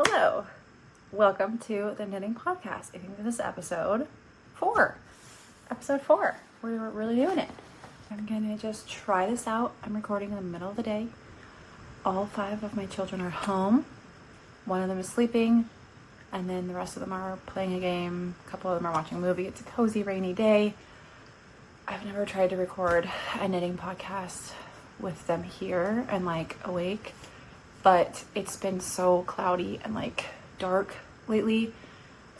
Hello, welcome to the Knitting Podcast. I think this is episode 4. We're really doing it. I'm gonna just try this out. I'm recording in the middle of the day. All 5 of my children are home. One of them is sleeping, and then the rest of them are playing a game. A couple of them are watching a movie. It's a cozy, rainy day. I've never tried to record a knitting podcast with them here and like awake, but it's been so cloudy and like dark lately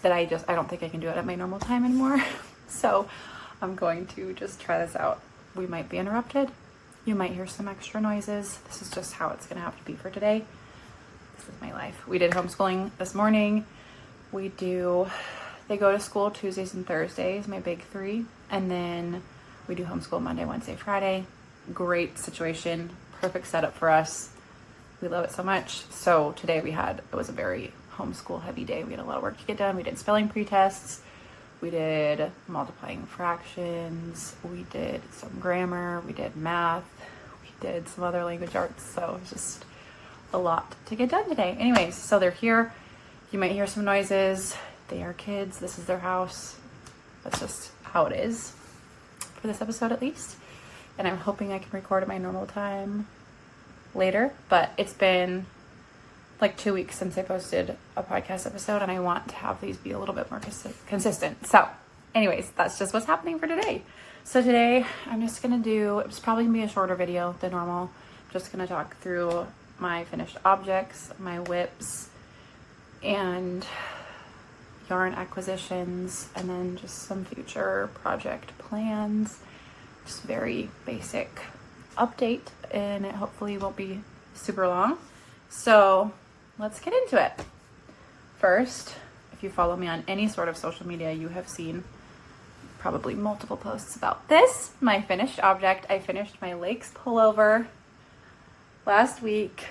that I don't think I can do it at my normal time anymore. So I'm going to just try this out. We might be interrupted. You might hear some extra noises. This is just how it's gonna have to be for today. This is my life. We did homeschooling this morning. They go to school Tuesdays and Thursdays, my big 3, and then we do homeschool Monday, Wednesday, Friday. Great situation, perfect setup for us. We love it so much. So today it was a very homeschool heavy day. We had a lot of work to get done. We did spelling pre-tests. We did multiplying fractions. We did some grammar. We did math. We did some other language arts. So it was just a lot to get done today. Anyways, so they're here. You might hear some noises. They are kids. This is their house. That's just how it is for this episode at least. And I'm hoping I can record at my normal time later, but it's been like 2 weeks since I posted a podcast episode, and I want to have these be a little bit more consistent. So anyways, that's just what's happening for today. So today I'm just gonna it's probably gonna be a shorter video than normal. I'm just gonna talk through my finished objects, my whips, and yarn acquisitions, and then just some future project plans. Just very basic update, and it hopefully won't be super long. So let's get into it. First, if you follow me on any sort of social media, you have seen probably multiple posts about this, my finished object. I finished my Lakes pullover last week,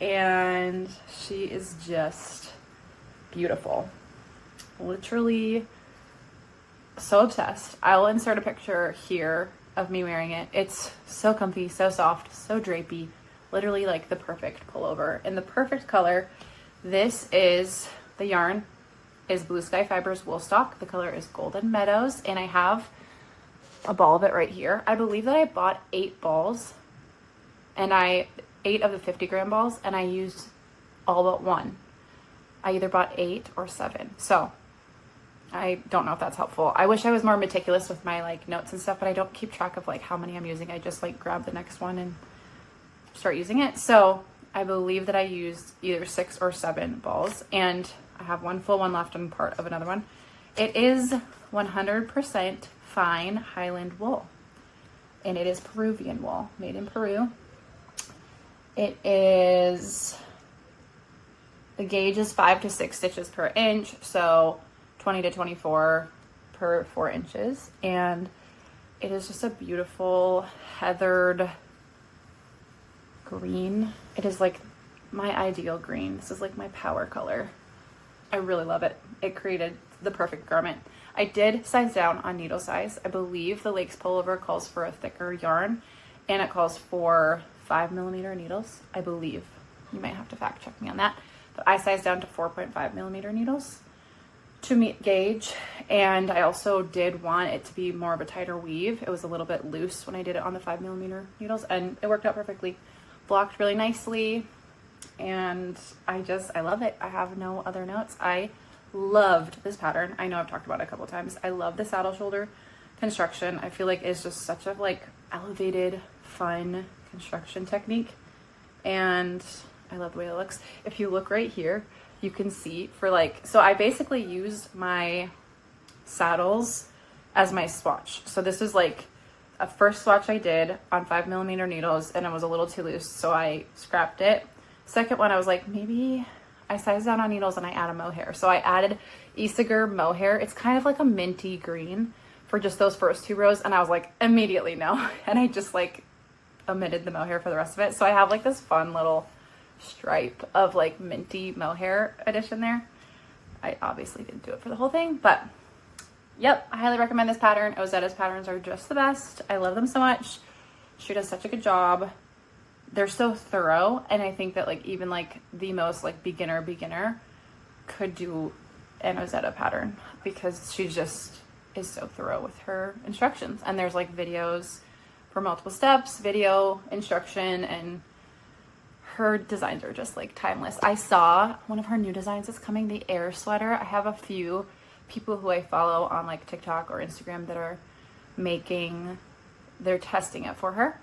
and she is just beautiful. Literally so obsessed. I'll insert a picture here of me wearing it. It's so comfy, so soft, so drapey, literally like the perfect pullover in the perfect color. The yarn is Blue Sky Fibers woolstok. The color is Golden Meadows, and I have a ball of it right here. I believe that I bought 8 balls, and 8 of the 50-gram balls, and I used all but 1. I either bought 8 or 7. So I don't know if that's helpful. I wish I was more meticulous with my like notes and stuff, but I don't keep track of like how many I'm using. I just like grab the next one and start using it. So I believe that I used either 6 or 7 balls, and I have one full one left and part of another one. It is 100% fine Highland wool, and it is Peruvian wool, made in Peru. The gauge is 5 to 6 stitches per inch, so 20 to 24 per 4 inches, and it is just a beautiful heathered green. It is like my ideal green. This is like my power color. I really love it. It created the perfect garment. I did size down on needle size. I believe the Lakes pullover calls for a thicker yarn, and it calls for 5mm needles, I believe. You might have to fact check me on that, but I sized down to 4.5mm needles to meet gauge, and I also did want it to be more of a tighter weave. It was a little bit loose when I did it on the 5mm needles, and it worked out perfectly. Blocked really nicely, and I love it. I have no other notes. I loved this pattern. I know I've talked about it a couple times. I love the saddle shoulder construction. I feel like it's just such a like elevated, fun construction technique, and I love the way it looks. If you look right here, you can see so I basically used my saddles as my swatch. So this is like a first swatch I did on 5mm needles, and it was a little too loose, so I scrapped it. Second one, I was like, maybe I sized down on needles and I add a mohair. So I added Isager mohair. It's kind of like a minty green for just those first 2 rows, and I was like, immediately no. And I just like omitted the mohair for the rest of it. So I have like this fun little stripe of like minty mohair addition there. I obviously didn't do it for the whole thing, but yep, I highly recommend this pattern. Ozetta's patterns are just the best. I love them so much. She does such a good job. they're so thorough, and I think that like even like the most like beginner could do an Ozetta pattern because she just is so thorough with her instructions. And there's like videos for multiple steps, video instruction, and her designs are just like timeless. I saw one of her new designs is coming, the air sweater. I have a few people who I follow on like TikTok or Instagram that are they're testing it for her.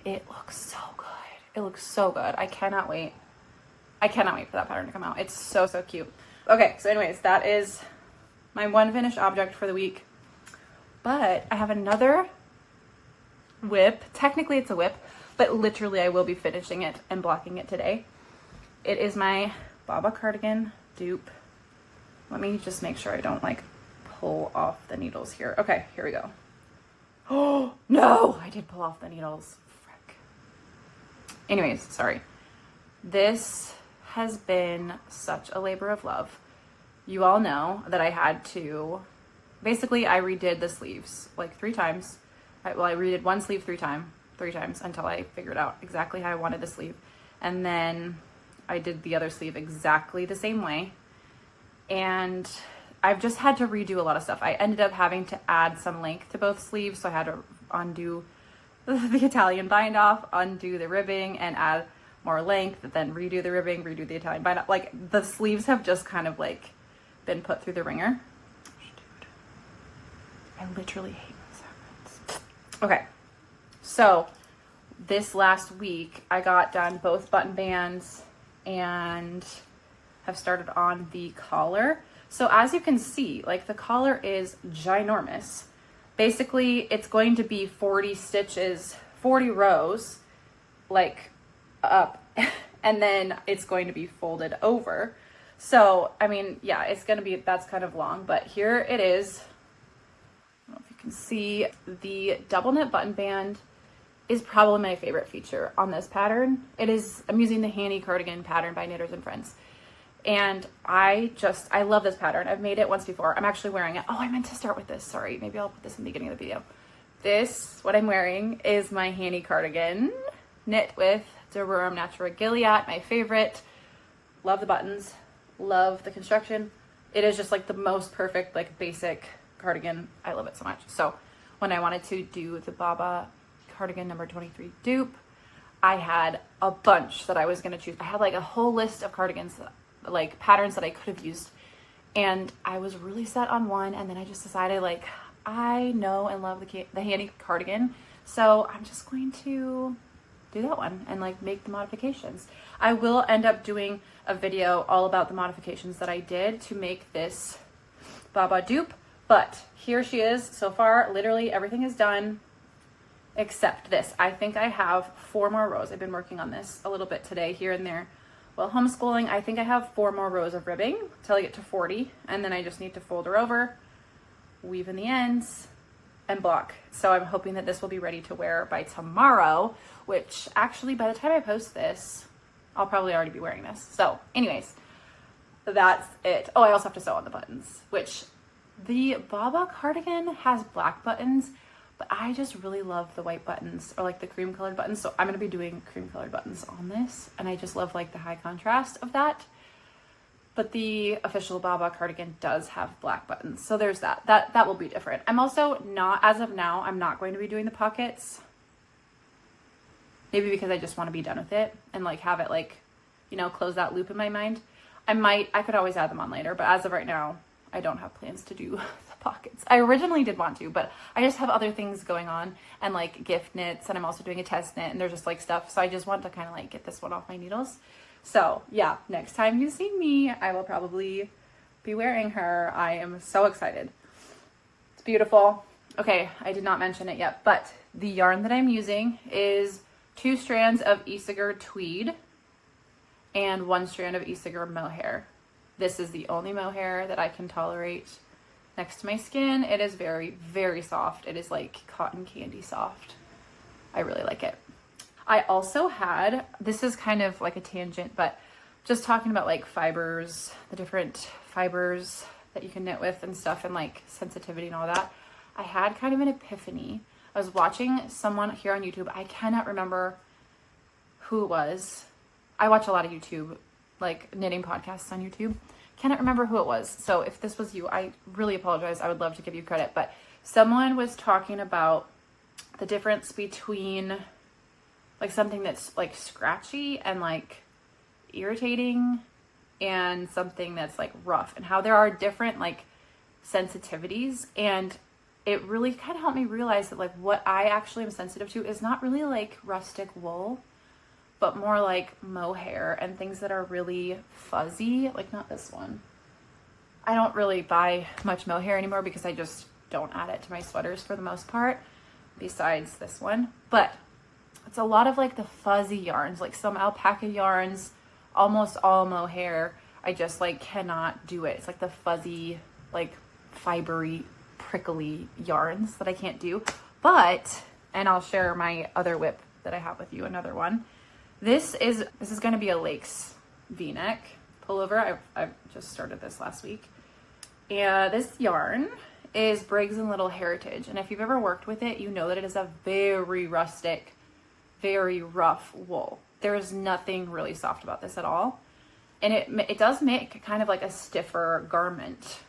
It looks so good. It looks so good. I cannot wait. I cannot wait for that pattern to come out. It's so, so cute. Okay, so anyways, that is my one finished object for the week. But I have another whip. Technically it's a whip, but literally I will be finishing it and blocking it today. It is my babaa cardigan dupe. Let me just make sure I don't like pull off the needles here. Okay, here we go. Oh, no, I did pull off the needles. Frick. Anyways, sorry. This has been such a labor of love. You all know that I had to, basically I redid the sleeves like 3 times. I redid one sleeve 3 times until I figured out exactly how I wanted the sleeve. And then I did the other sleeve exactly the same way. And I've just had to redo a lot of stuff. I ended up having to add some length to both sleeves. So I had to undo the Italian bind off, undo the ribbing, and add more length, then redo the ribbing, redo the Italian bind off. Like the sleeves have just kind of like been put through the ringer. Dude, I literally hate this. Okay, so this last week I got done both button bands and have started on the collar. So as you can see, like the collar is ginormous. Basically, it's going to be 40 stitches, 40 rows, like up, and then it's going to be folded over. So, I mean, yeah, it's going to be, that's kind of long, but here it is. I don't know if you can see, the double knit button band is probably my favorite feature on this pattern. It is, I'm using the Hanni cardigan pattern by Knitters and Friends. And I love this pattern. I've made it once before. I'm actually wearing it. Oh, I meant to start with this. Sorry. Maybe I'll put this in the beginning of the video. This, what I'm wearing, is my Hanni cardigan knit with the rerum natural gilliatt, my favorite. Love the buttons. Love the construction. It is just like the most perfect, like basic cardigan. I love it so much. So when I wanted to do the babaa cardigan number 23 dupe, I had a bunch that I was going to choose. I had like a whole list of cardigans, like patterns that I could have used, and I was really set on one, and then I just decided like I know and love the Hanni cardigan, so I'm just going to do that one and like make the modifications. I will end up doing a video all about the modifications that I did to make this babaa dupe, but here she is. So far literally everything is done except this. I think I have 4 more rows. I've been working on this a little bit today here and there while homeschooling. I think I have 4 more rows of ribbing till I get to 40, and then I just need to fold her over, weave in the ends, and block. So I'm hoping that this will be ready to wear by tomorrow, which actually by the time I post this, I'll probably already be wearing this. So anyways, that's it. Oh, I also have to sew on the buttons, which the babaa cardigan has black buttons, but I just really love the white buttons, or like the cream colored buttons. So I'm going to be doing cream colored buttons on this. And I just love like the high contrast of that. But the official babaa cardigan does have black buttons. So there's that. That will be different. I'm also not, as of now, I'm not going to be doing the pockets. Maybe because I just want to be done with it and like have it like, you know, close that loop in my mind. I could always add them on later, but as of right now, I don't have plans to do the pockets. I originally did want to, but I just have other things going on and like gift knits, and I'm also doing a test knit, and there's just like stuff. So I just want to kind of like get this one off my needles. So yeah, next time you see me, I will probably be wearing her. I am so excited. It's beautiful. Okay, I did not mention it yet, but the yarn that I'm using is 2 strands of Isager tweed and 1 strand of Isager mohair. This is the only mohair that I can tolerate next to my skin. It is very, very soft. It is like cotton candy soft. I really like it. I also had, this is kind of like a tangent, but just talking about like fibers, the different fibers that you can knit with and stuff, and like sensitivity and all that. I had kind of an epiphany. I was watching someone here on YouTube. I cannot remember who it was. I watch a lot of YouTube, like knitting podcasts on YouTube. Cannot remember who it was. So if this was you, I really apologize. I would love to give you credit. But someone was talking about the difference between like something that's like scratchy and like irritating and something that's like rough, and how there are different like sensitivities. And it really kind of helped me realize that like what I actually am sensitive to is not really like rustic wool, but more like mohair and things that are really fuzzy, like not this one. I don't really buy much mohair anymore because I just don't add it to my sweaters for the most part, besides this one. But it's a lot of like the fuzzy yarns, like some alpaca yarns, almost all mohair. I just like cannot do it. It's like the fuzzy, like fibery, prickly yarns that I can't do. But, and I'll share my other whip that I have with you, another one. This is going to be a lace v-neck pullover. I've just started this last week. And this yarn is Briggs and Little Heritage. And if you've ever worked with it, you know that it is a very rustic, very rough wool. There is nothing really soft about this at all. And it does make kind of like a stiffer garment.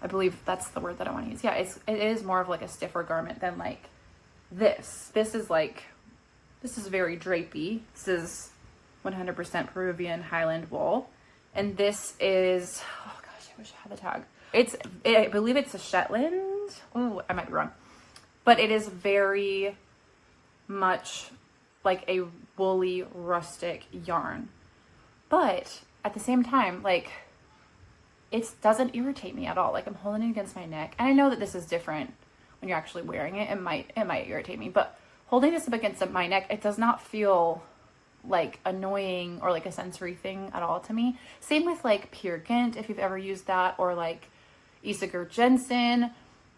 I believe that's the word that I want to use. Yeah, it is more of like a stiffer garment than like this. This is very drapey. This is 100% Peruvian Highland wool. And this is, oh gosh, I wish I had the tag. I believe it's a Shetland. Oh, I might be wrong. But it is very much like a woolly, rustic yarn. But at the same time, like, it doesn't irritate me at all. Like, I'm holding it against my neck. And I know that this is different when you're actually wearing it. It might irritate me. But holding this up against my neck, it does not feel like annoying or like a sensory thing at all to me. Same with like Peer Gynt, if you've ever used that, or like Isager Jensen.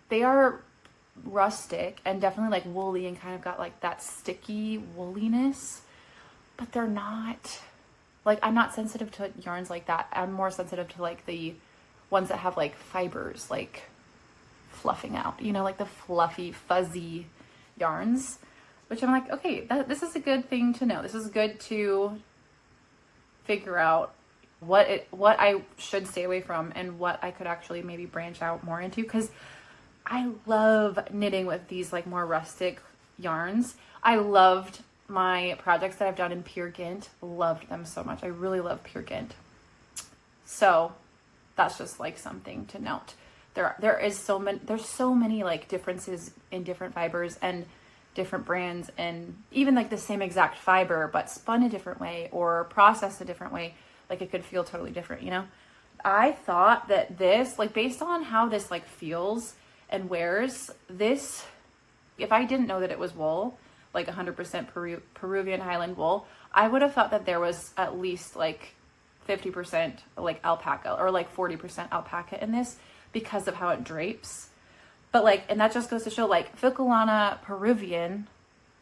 They are rustic and definitely like woolly and kind of got like that sticky wooliness, but they're not like, I'm not sensitive to yarns like that. I'm more sensitive to like the ones that have like fibers like fluffing out, you know, like the fluffy fuzzy yarns, which I'm like, okay, this is a good thing to know. This is good to figure out what I should stay away from and what I could actually maybe branch out more into, because I love knitting with these like more rustic yarns. I loved my projects that I've done in Peer Gynt, loved them so much. I really love Peer Gynt. So that's just like something to note. There's so many like differences in different fibers and different brands, and even like the same exact fiber but spun a different way or processed a different way. Like it could feel totally different, you know? I thought that this, like based on how this like feels and wears, this, if I didn't know that it was wool, like 100% Peruvian Highland wool, I would have thought that there was at least like 50% like alpaca or like 40% alpaca in this because of how it drapes. But like, and that just goes to show like Ficulana Peruvian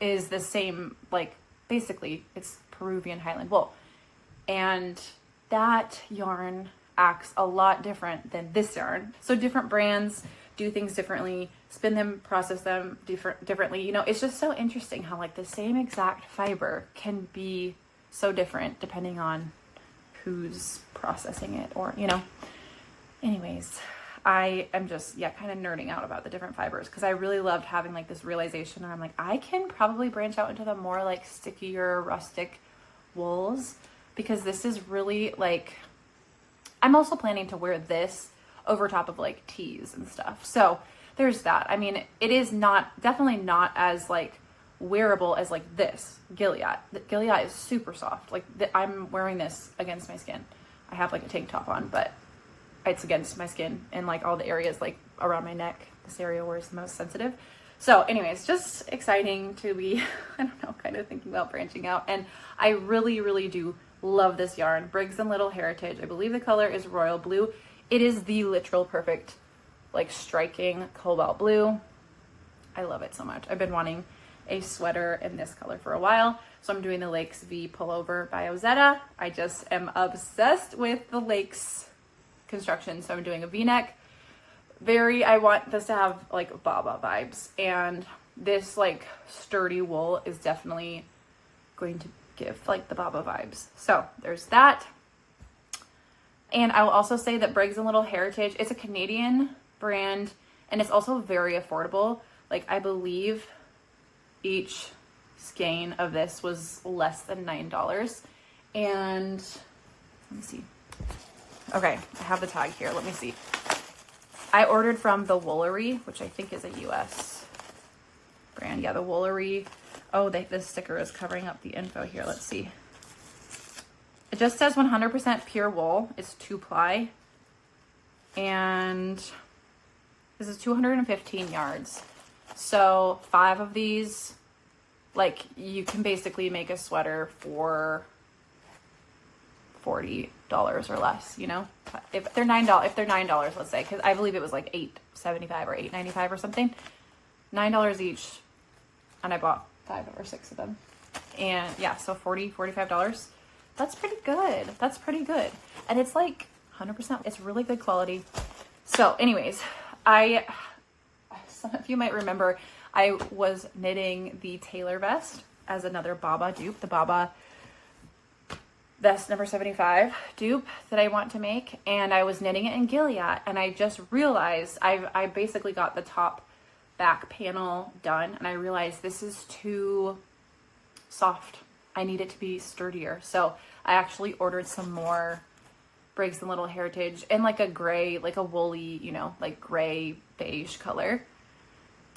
is the same, like basically it's Peruvian Highland wool. And that yarn acts a lot different than this yarn. So different brands do things differently, spin them, process them differently. You know, it's just so interesting how like the same exact fiber can be so different depending on who's processing it, or, you know. Anyways, I am just, kind of nerding out about the different fibers because I really loved having like this realization where I'm like, I can probably branch out into the more like stickier, rustic wools, because this is really like, I'm also planning to wear this over top of like tees and stuff. So there's that. I mean, it is definitely not as like wearable as like this gilliatt. The gilliatt is super soft. Like I'm wearing this against my skin. I have like a tank top on, but it's against my skin and like all the areas like around my neck, this area where it's the most sensitive. So anyways, just exciting to be, I don't know, kind of thinking about branching out. And I really, really do love this yarn, Briggs and Little Heritage. I believe the color is royal blue. It is the literal perfect, like striking cobalt blue. I love it so much. I've been wanting a sweater in this color for a while. So I'm doing the Lakes V pullover by Ozetta. I just am obsessed with the Lakes construction. So I'm doing a V-neck. I want this to have like babaa vibes. And this like sturdy wool is definitely going to give like the babaa vibes. So there's that. And I will also say that Briggs & Little Heritage, it's a Canadian brand, and it's also very affordable. Like, I believe each skein of this was less than $9. And let me see. Okay, I have the tag here. Let me see. I ordered from the Woolery, which I think is a US brand. Yeah, the Woolery. Oh, this sticker is covering up the info here. Let's see. It just says 100% pure wool. It's 2-ply. And this is 215 yards. So 5 of these, like, you can basically make a sweater for $40 or less, you know? If they're $9, let's say, because I believe it was like $8.75 or $8.95 or something. $9 each. And I bought 5 or 6 of them. And yeah, so $45. That's pretty good. That's pretty good. And it's like 100%. It's really good quality. So anyways, some of you might remember I was knitting the tailor vest as another babaa dupe, the babaa vest number 75 dupe that I want to make. And I was knitting it in gilliatt, and I just realized I basically got the top back panel done, and I realized this is too soft. I need it to be sturdier. So I actually ordered some more Briggs & Little Heritage in like a gray, like a woolly, you know, like gray beige color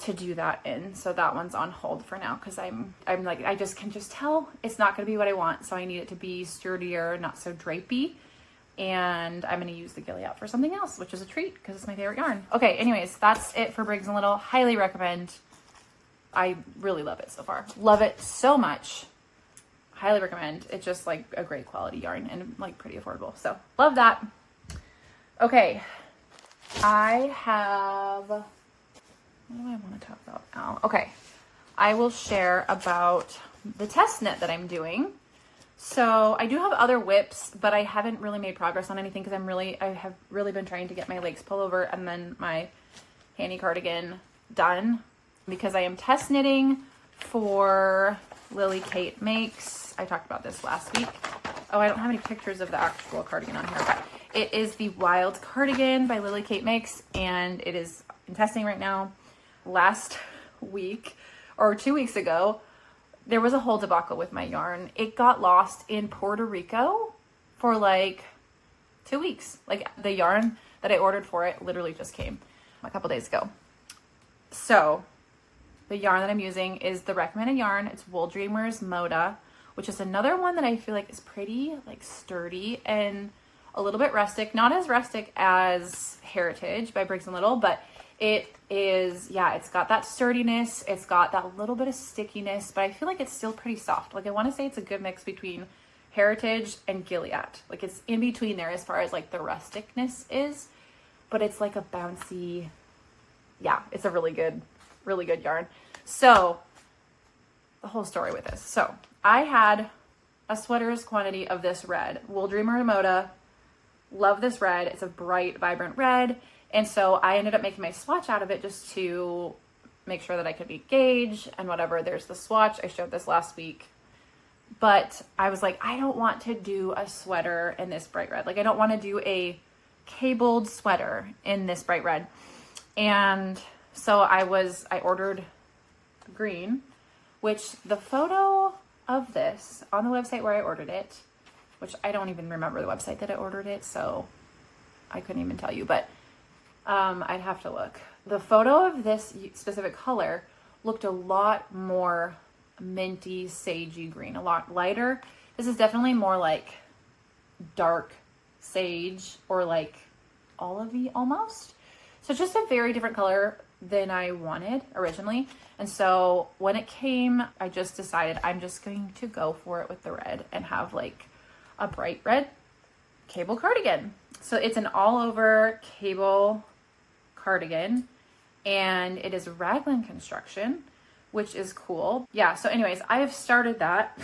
to do that in. So that one's on hold for now because I'm like, I can just tell it's not going to be what I want. So I need it to be sturdier, not so drapey. And I'm going to use the gilliatt for something else, which is a treat because it's my favorite yarn. Okay, anyways, that's it for Briggs & Little. Highly recommend. I really love it so far. Love it so much. Highly recommend. It's just like a great quality yarn and like pretty affordable. So love that. Okay, I have, what do I want to talk about now? Okay, I will share about the test knit that I'm doing. So I do have other whips, but I haven't really made progress on anything because I have really been trying to get my Lakes pullover and then my hanni cardigan done because I am test knitting for Lily Kate Makes. I talked about this last week. Oh, I don't have any pictures of the actual cardigan on here, but it is the Wilde cardigan by Lily Kate Makes, and it is in testing right now. Last week or 2 weeks ago, there was a whole debacle with my yarn. It got lost in Puerto Rico for like 2 weeks. Like the yarn that I ordered for it literally just came a couple days ago. So the yarn that I'm using is the recommended yarn. It's Wool Dreamers Mota, which is another one that I feel like is pretty like sturdy and a little bit rustic. Not as rustic as Heritage by Briggs & Little, but it is, yeah, it's got that sturdiness. It's got that little bit of stickiness, but I feel like it's still pretty soft. Like I want to say it's a good mix between Heritage and Gilliatt. Like it's in between there as far as like the rusticness is, but it's like a bouncy, yeah, it's a really good yarn. So the whole story with this. So I had a sweater's quantity of this red, Wool Dreamer Mota. Love this red. It's a bright, vibrant red. And so I ended up making my swatch out of it just to make sure that I could meet gauge and whatever. There's the swatch. I showed this last week. But I was like, I don't want to do a sweater in this bright red. Like I don't want to do a cabled sweater in this bright red. And so I ordered green, which the photo of this on the website where I ordered it, which I don't even remember the website that I ordered it, so I couldn't even tell you, but I'd have to look. The photo of this specific color looked a lot more minty, sagey green, a lot lighter. This is definitely more like dark sage or like olivey almost. So it's just a very different color than I wanted originally. And so when it came, I just decided I'm just going to go for it with the red and have like a bright red cable cardigan. So it's an all over cable cardigan and it is raglan construction, which is cool. Yeah. So anyways, I have started that.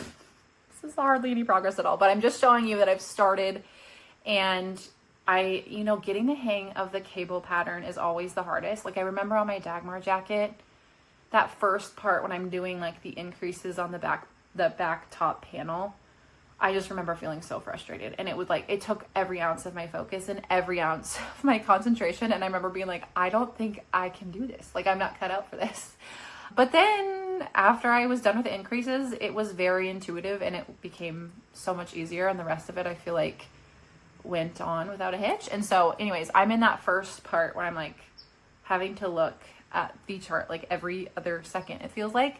This is hardly any progress at all, but I'm just showing you that I've started, and getting the hang of the cable pattern is always the hardest. Like I remember on my Dagmar jacket, that first part when I'm doing like the increases on the back the back top panel, I just remember feeling so frustrated, and it was like, it took every ounce of my focus and every ounce of my concentration. And I remember being like, I don't think I can do this. Like, I'm not cut out for this. But then after I was done with the increases, it was very intuitive and it became so much easier. And the rest of it, I feel like, went on without a hitch. And so anyways, I'm in that first part where I'm like having to look at the chart like every other second, it feels like.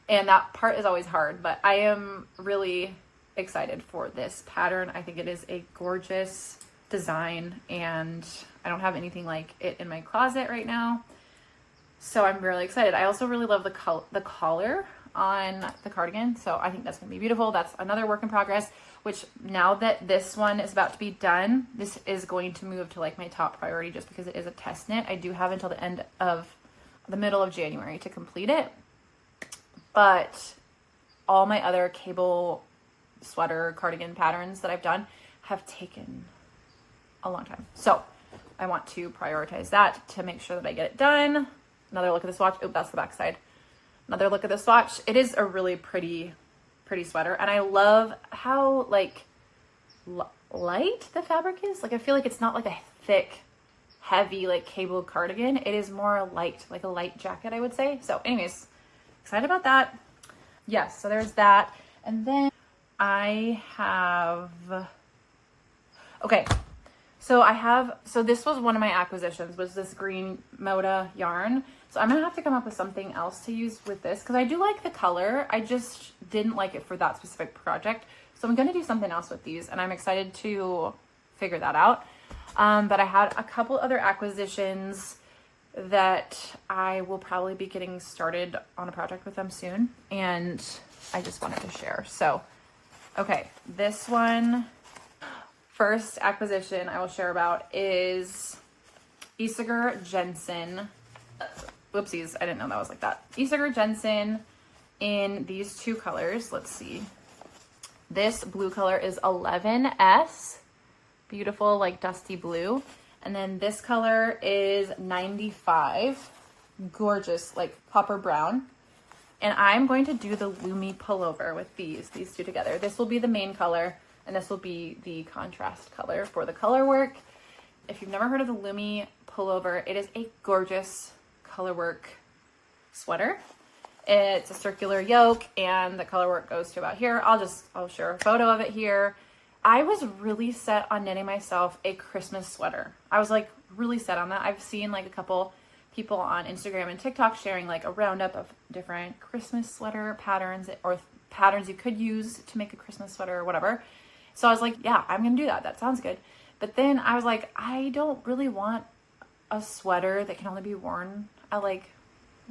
And that part is always hard, but I am really excited for this pattern. I think it is a gorgeous design, and I don't have anything like it in my closet right now. So I'm really excited. I also really love the collar on the cardigan. So I think that's going to be beautiful. That's another work in progress, which now that this one is about to be done, this is going to move to like my top priority just because it is a test knit. I do have until the middle of January to complete it. But all my other cable sweater cardigan patterns that I've done have taken a long time. So I want to prioritize that to make sure that I get it done. Another look at the swatch. Oh, that's the back side. Another look at the swatch. It is a really pretty sweater. And I love how like light the fabric is. Like, I feel like it's not like a thick, heavy, like cable cardigan. It is more light, like a light jacket, I would say. So anyways, excited about that. Yes, so there's that. And then I have, okay. So this was one of my acquisitions, was this green mota yarn. So I'm gonna have to come up with something else to use with this because I do like the color. I just didn't like it for that specific project. So I'm gonna do something else with these, and I'm excited to figure that out. But I had a couple other acquisitions that I will probably be getting started on a project with them soon, and I just wanted to share. So, okay, this one, first acquisition I will share about is Isager Jensen. Whoopsies, I didn't know that was like that. Isager Jensen in these two colors. Let's see. This blue color is 11S. Beautiful, like dusty blue. And then this color is 95. Gorgeous, like copper brown. And I'm going to do the lumme pullover with these two together. This will be the main color, and this will be the contrast color for the color work. If you've never heard of the lumme pullover, it is a gorgeous color work sweater. It's a circular yoke, and the color work goes to about here. I'll share a photo of it here. I was really set on knitting myself a Christmas sweater. I was like really set on that. I've seen like a couple people on Instagram and TikTok sharing like a roundup of different Christmas sweater patterns or patterns you could use to make a Christmas sweater or whatever. So I was like, yeah, I'm gonna do that. That sounds good. But then I was like, I don't really want a sweater that can only be worn at like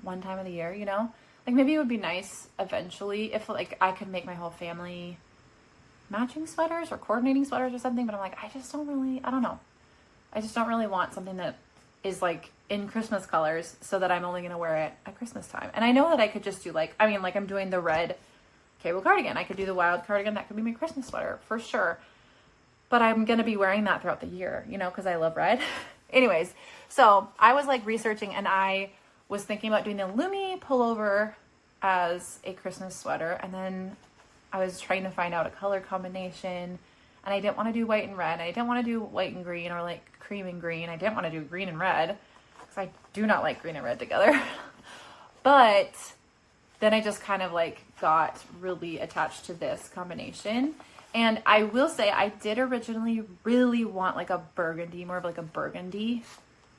one time of the year, you know? Like maybe it would be nice eventually if like I could make my whole family matching sweaters or coordinating sweaters or something, but I'm like, I don't know. I just don't really want something that is like in Christmas colors so that I'm only going to wear it at Christmas time. And I know that I could just do like I'm doing the red cable cardigan. I could do the wild cardigan. That could be my Christmas sweater for sure. But I'm going to be wearing that throughout the year, you know, because I love red. Anyways, so I was like researching, and I was thinking about doing the lumme pullover as a Christmas sweater. And then I was trying to find out a color combination, and I didn't want to do white and red. I didn't want to do white and green or like cream and green. I didn't want to do green and red because I do not like green and red together. But then I just kind of like got really attached to this combination. And I will say I did originally really want like a burgundy, more of like a burgundy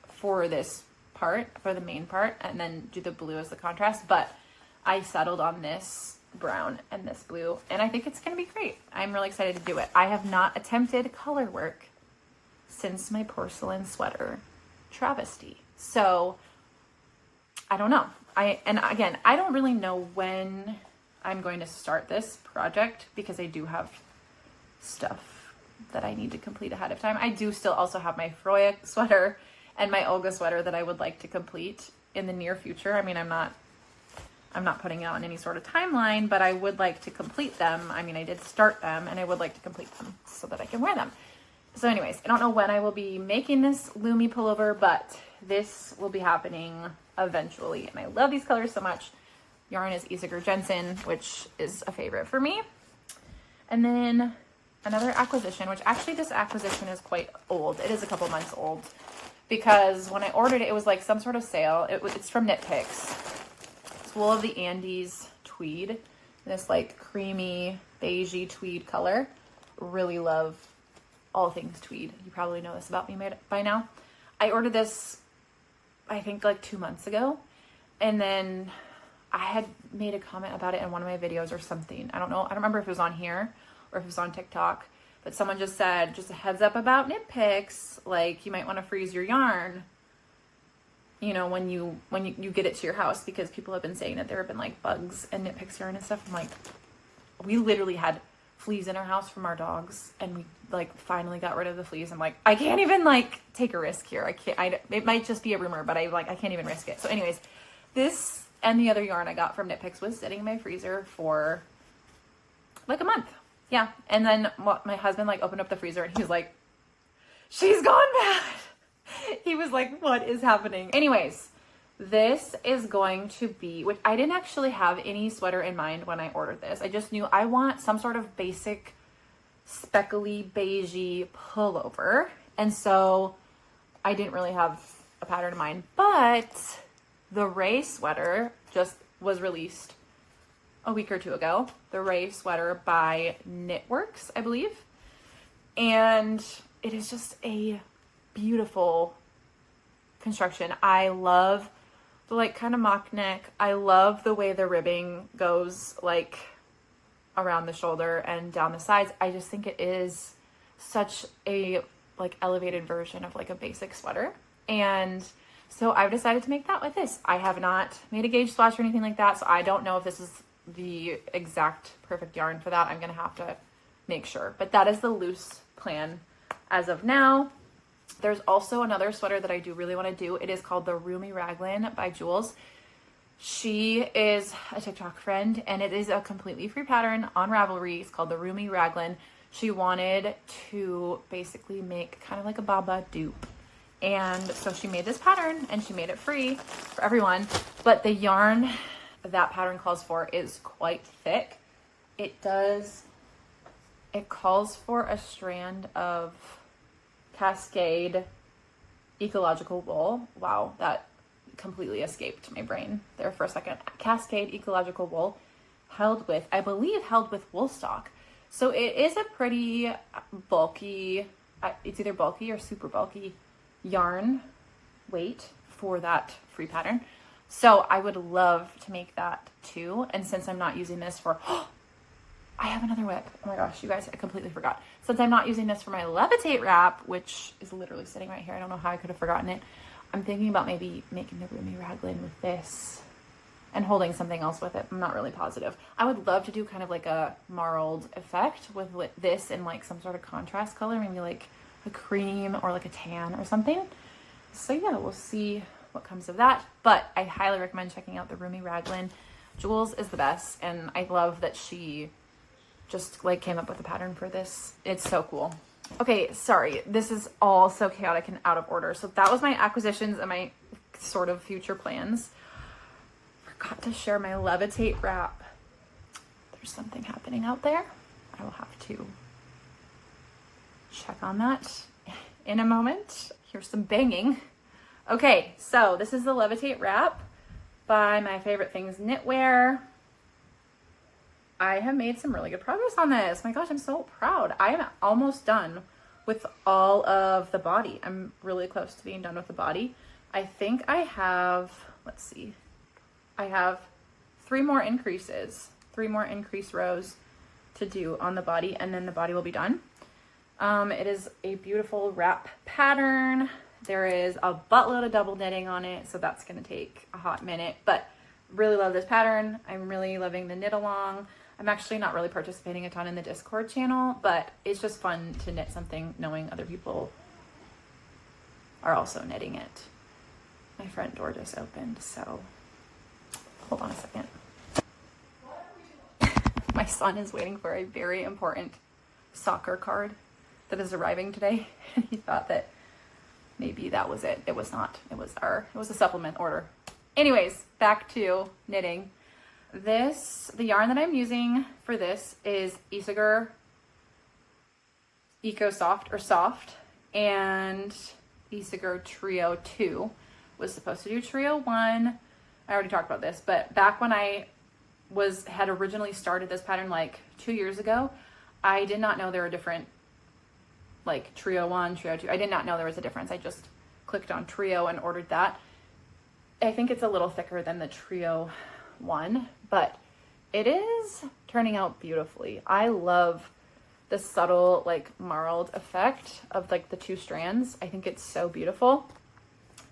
for this part, for the main part, and then do the blue as the contrast. But I settled on this brown and this blue, and I think it's going to be great. I'm really excited to do it. I have not attempted color work since my porcelain sweater travesty. So I don't know. And again, I don't really know when I'm going to start this project because I do have stuff that I need to complete ahead of time. I do still also have my Freya sweater and my Olga sweater that I would like to complete in the near future. I mean, I'm not putting out on any sort of timeline, but I would like to complete them. I mean, I did start them, and I would like to complete them so that I can wear them. So anyways, I don't know when I will be making this lumme pullover, but this will be happening eventually. And I love these colors so much. yarn is Isager Jensen, which is a favorite for me. And then another acquisition, which actually this acquisition is quite old. It is a couple months old because when I ordered it, it was like some sort of sale. It's from Knit Picks. It's Wool of the Andes tweed. This like creamy beigey tweed color. Really love all things tweed. You probably know this about me by now. I ordered this, I think like 2 months ago. And then I had made a comment about it in one of my videos or something. I don't know. I don't remember if it was on here or if it was on TikTok. But someone just said, just a heads up about Knit Picks. Like you might want to freeze your yarn, you know, when you get it to your house, because people have been saying that there have been like bugs in Knit Picks yarn and stuff. I'm like, we literally had fleas in our house from our dogs, and we like finally got rid of the fleas. I'm like, I can't even like take a risk here. It might just be a rumor, but I can't even risk it. So anyways, this and the other yarn I got from Knit Picks was sitting in my freezer for like a month. Yeah. And then my husband like opened up the freezer and he was like, she's gone bad. He was like, what is happening? Anyways, this is going to be, which I didn't actually have any sweater in mind when I ordered this. I just knew I want some sort of basic speckly beigey pullover. And so I didn't really have a pattern in mind, but the Ray sweater just was released a week or two ago. The Ray sweater by Knitworks, I believe. And it is just a beautiful construction. I love the like kind of mock neck. I love the way the ribbing goes like around the shoulder and down the sides. I just think it is such a like elevated version of like a basic sweater. And so I've decided to make that with this. I have not made a gauge swatch or anything like that, so I don't know if this is the exact perfect yarn for that. I'm gonna have to make sure, but that is the loose plan as of now. There's also another sweater that I do really want to do. It is called the Roomy Raglan by Jules. She is a TikTok friend, and it is a completely free pattern on Ravelry. It's called the Roomy Raglan. She wanted to basically make kind of like a babaa dupe. And so she made this pattern and she made it free for everyone. But the yarn that pattern calls for is quite thick. It calls for a strand of Cascade ecological wool. Wow, that completely escaped my brain there for a second. Cascade ecological wool held with woolstok. So it is a pretty bulky, it's either bulky or super bulky yarn weight for that free pattern. So I would love to make that too. And since I'm not using this for, I have another whip. Oh my gosh, you guys, I completely forgot. Since I'm not using this for my levitate wrap, which is literally sitting right here, I don't know how I could have forgotten it. I'm thinking about maybe making the Roomy Raglan with this and holding something else with it. I'm not really positive. I would love to do kind of like a marled effect with this in like some sort of contrast color, maybe like a cream or like a tan or something. So yeah, we'll see what comes of that. But I highly recommend checking out the Roomy Raglan. Jules is the best, and I love that she just like came up with a pattern for this. It's so cool. Okay, sorry, this is all so chaotic and out of order. So that was my acquisitions and my sort of future plans. Forgot to share my levitate wrap. There's something happening out there. I will have to check on that in a moment. Here's some banging. Okay, so this is the levitate wrap by My Favorite Things Knitwear. I have made some really good progress on this. My gosh, I'm so proud. I am almost done with all of the body. I'm really close to being done with the body. I think I have, let's see, I have 3 more increase rows to do on the body, and then the body will be done. It is a beautiful wrap pattern. There is a buttload of double knitting on it, so that's going to take a hot minute, but really love this pattern. I'm really loving the knit along. I'm actually not really participating a ton in the Discord channel, but it's just fun to knit something knowing other people are also knitting it. My front door just opened, so hold on a second. My son is waiting for a very important soccer card that is arriving today. And he thought that maybe that was it. It was not. It was a supplement order. Anyways, back to knitting. the yarn that I'm using for this is Isager Eco Soft or Soft, and Isager Trio 2 was supposed to do Trio 1. I already talked about this, but back when I had originally started this pattern like 2 years ago, I did not know there were different, like Trio 1, Trio 2. I did not know there was a difference. I just clicked on Trio and ordered that. I think it's a little thicker than the Trio 1, but it is turning out beautifully. I love the subtle like marled effect of like the two strands. I think it's so beautiful,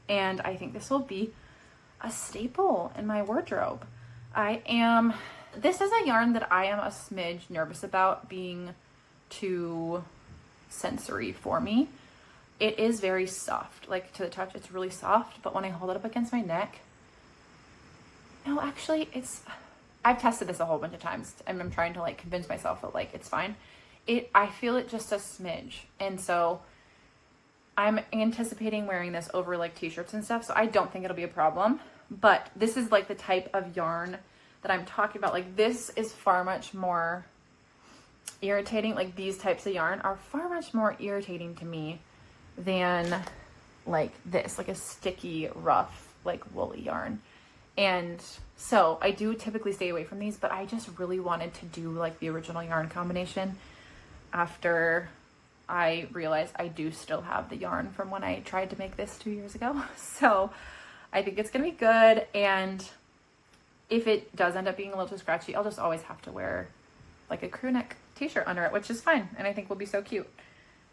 and I think this will be a staple in my wardrobe. This is a yarn that I am a smidge nervous about being too sensory for me. It is very soft, like to the touch, it's really soft, but when I hold it up against my neck, no, actually I've tested this a whole bunch of times and I'm trying to like convince myself that like it's fine. I feel it just a smidge. And so I'm anticipating wearing this over like t-shirts and stuff. So I don't think it'll be a problem, but this is like the type of yarn that I'm talking about. Like this is far much more irritating. Like these types of yarn are far much more irritating to me than like this, like a sticky, rough, like woolly yarn. And so I do typically stay away from these, but I just really wanted to do like the original yarn combination after I realized I do still have the yarn from when I tried to make this 2 years ago. So I think it's gonna be good. And if it does end up being a little too scratchy, I'll just always have to wear like a crew neck t-shirt under it, which is fine. And I think will be so cute.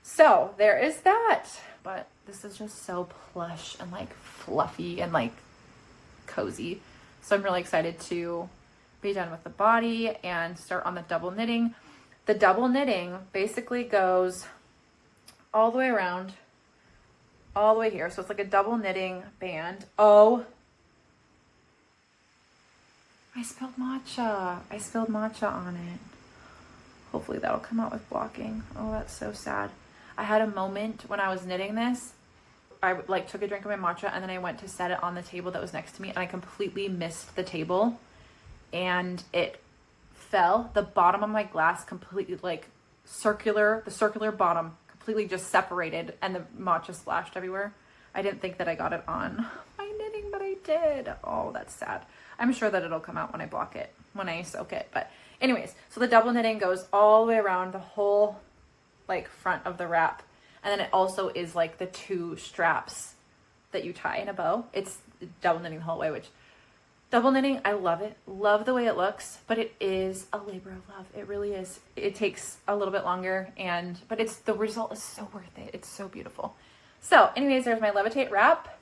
So there is that, but this is just so plush and like fluffy and like cozy. So I'm really excited to be done with the body and start on the double knitting. The double knitting basically goes all the way around, all the way here. So it's like a double knitting band. Oh, I spilled matcha. I spilled matcha on it. Hopefully that'll come out with blocking. Oh, that's so sad. I had a moment when I was knitting this. I like took a drink of my matcha and then I went to set it on the table that was next to me and I completely missed the table and it fell. The bottom of my glass completely like the circular bottom completely just separated and the matcha splashed everywhere. I didn't think that I got it on my knitting, but I did. Oh, that's sad. I'm sure that it'll come out when I block it, when I soak it. But anyways, so the double knitting goes all the way around the whole like front of the wrap. And then it also is like the two straps that you tie in a bow. It's double knitting the whole way, which double knitting, I love it. Love the way it looks, but it is a labor of love. It really is. It takes a little bit longer but the result is so worth it. It's so beautiful. So anyways, there's my levitate wrap.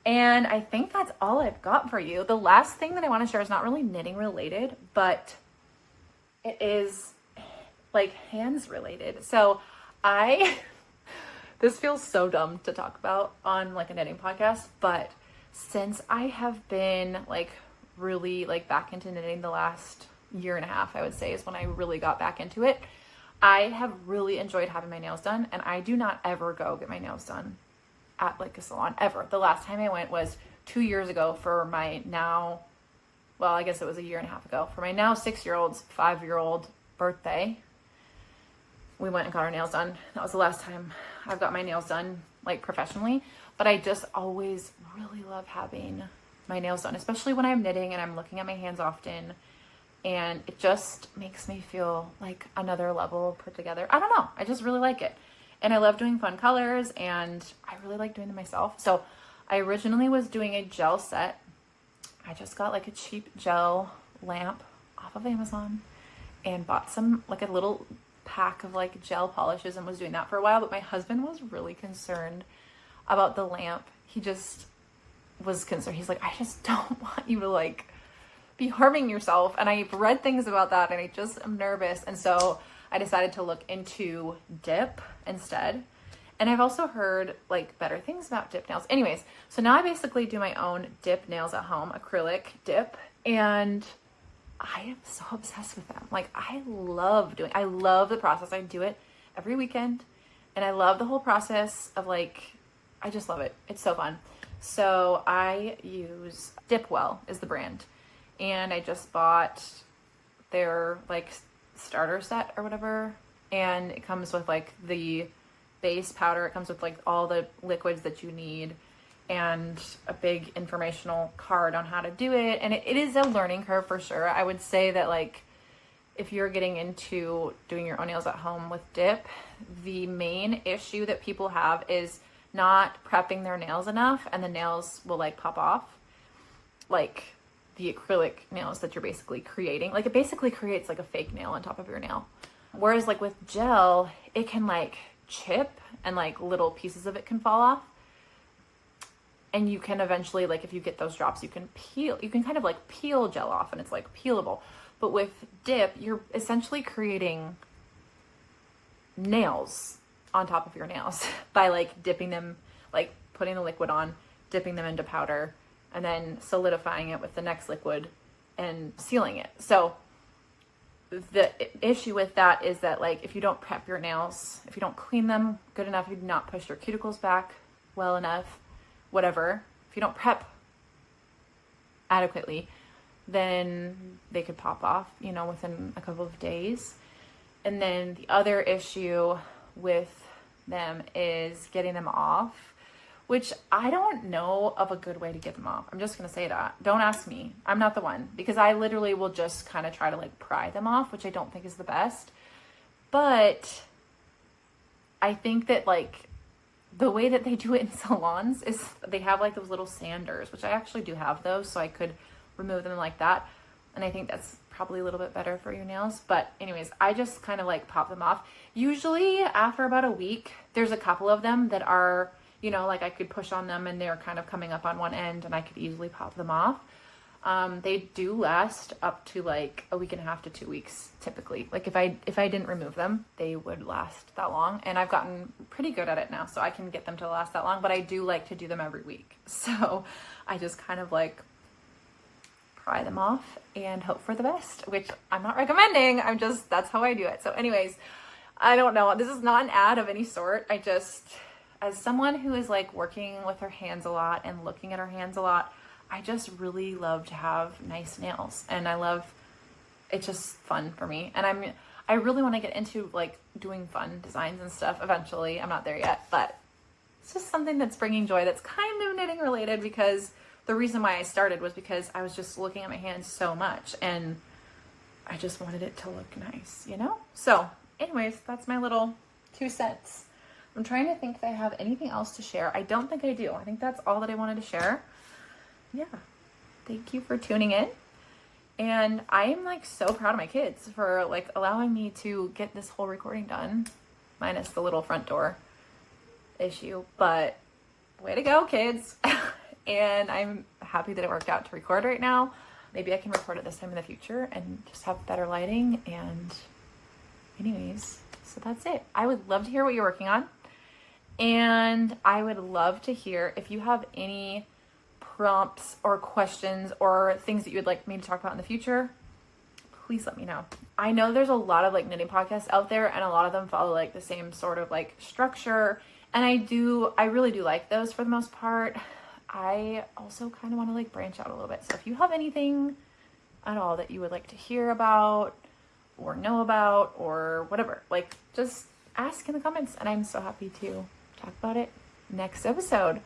And I think that's all I've got for you. The last thing that I want to share is not really knitting related, but it is like hands related. So this feels so dumb to talk about on like a knitting podcast, but since I have been like really like back into knitting the last year and a half, I would say is when I really got back into it. I have really enjoyed having my nails done, and I do not ever go get my nails done at like a salon ever. The last time I went was 2 years ago for my now, well, I guess it was a year and a half ago, for my now 6-year-old's 5-year-old birthday. We went and got our nails done. That was the last time I've got my nails done like professionally, but I just always really love having my nails done, especially when I'm knitting and I'm looking at my hands often, and it just makes me feel like another level put together. I don't know. I just really like it. And I love doing fun colors, and I really like doing them myself. So I originally was doing a gel set. I just got like a cheap gel lamp off of Amazon and bought some, like a little pack of like gel polishes, and was doing that for a while. But my husband was really concerned about the lamp. He just was concerned. He's like, I just don't want you to like be harming yourself. And I've read things about that and I just am nervous. And so I decided to look into dip instead. And I've also heard like better things about dip nails. Anyways, so now I basically do my own dip nails at home, acrylic dip. And I am so obsessed with them. Like I love the process. I do it every weekend. And I love the whole process of like, I just love it. It's so fun. So I use Dipwell is the brand. and I just bought their like starter set or whatever, and it comes with like the base powder. It comes with like all the liquids that you need and a big informational card on how to do it. And it is a learning curve for sure. I would say that like if you're getting into doing your own nails at home with dip, the main issue that people have is not prepping their nails enough, and the nails will like pop off, like the acrylic nails that you're basically creating. Like it basically creates like a fake nail on top of your nail. Whereas like with gel, it can like chip and like little pieces of it can fall off. And you can eventually, like if you get those drops, you can kind of like peel gel off and it's like peelable. But with dip, you're essentially creating nails on top of your nails by like dipping them, like putting the liquid on, dipping them into powder, and then solidifying it with the next liquid and sealing it. So the issue with that is that like if you don't prep your nails, if you don't clean them good enough, if you do not push your cuticles back well enough, whatever, if you don't prep adequately, then they could pop off, you know, within a couple of days. And then the other issue with them is getting them off, which I don't know of a good way to get them off. I'm just going to say that. Don't ask me. I'm not the one, because I literally will just kind of try to like pry them off, which I don't think is the best. But I think that like the way that they do it in salons is they have like those little sanders, which I actually do have those, so I could remove them like that. And I think that's probably a little bit better for your nails. But anyways, I just kind of like pop them off. Usually after about a week, there's a couple of them that are, you know, like I could push on them and they're kind of coming up on one end and I could easily pop them off. They do last up to like a week and a half to 2 weeks typically. Like if I didn't remove them, they would last that long. And I've gotten pretty good at it now, so I can get them to last that long. But I do like to do them every week. So I just kind of like pry them off and hope for the best, which I'm not recommending. That's how I do it. So anyways, I don't know. This is not an ad of any sort. I just, as someone who is like working with her hands a lot and looking at her hands a lot, I just really love to have nice nails, and it's just fun for me. And I really want to get into like doing fun designs and stuff eventually. I'm not there yet, but it's just something that's bringing joy, that's kind of knitting related, because the reason why I started was because I was just looking at my hands so much and I just wanted it to look nice, you know? So anyways, that's my little 2 cents. I'm trying to think if I have anything else to share. I don't think I do. I think that's all that I wanted to share. Yeah. Thank you for tuning in. And I am like so proud of my kids for like allowing me to get this whole recording done, minus the little front door issue. But way to go, kids. And I'm happy that it worked out to record right now. Maybe I can record it this time in the future and just have better lighting. And anyways, so that's it. I would love to hear what you're working on. And I would love to hear if you have any prompts or questions or things that you would like me to talk about in the future. Please let me know. I know there's a lot of like knitting podcasts out there, and a lot of them follow like the same sort of like structure. And I really do like those for the most part. I also kind of want to like branch out a little bit. So if you have anything at all that you would like to hear about or know about or whatever, like just ask in the comments, and I'm so happy to talk about it next episode.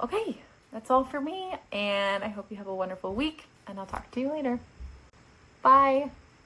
Okay, that's all for me, and I hope you have a wonderful week, and I'll talk to you later. Bye.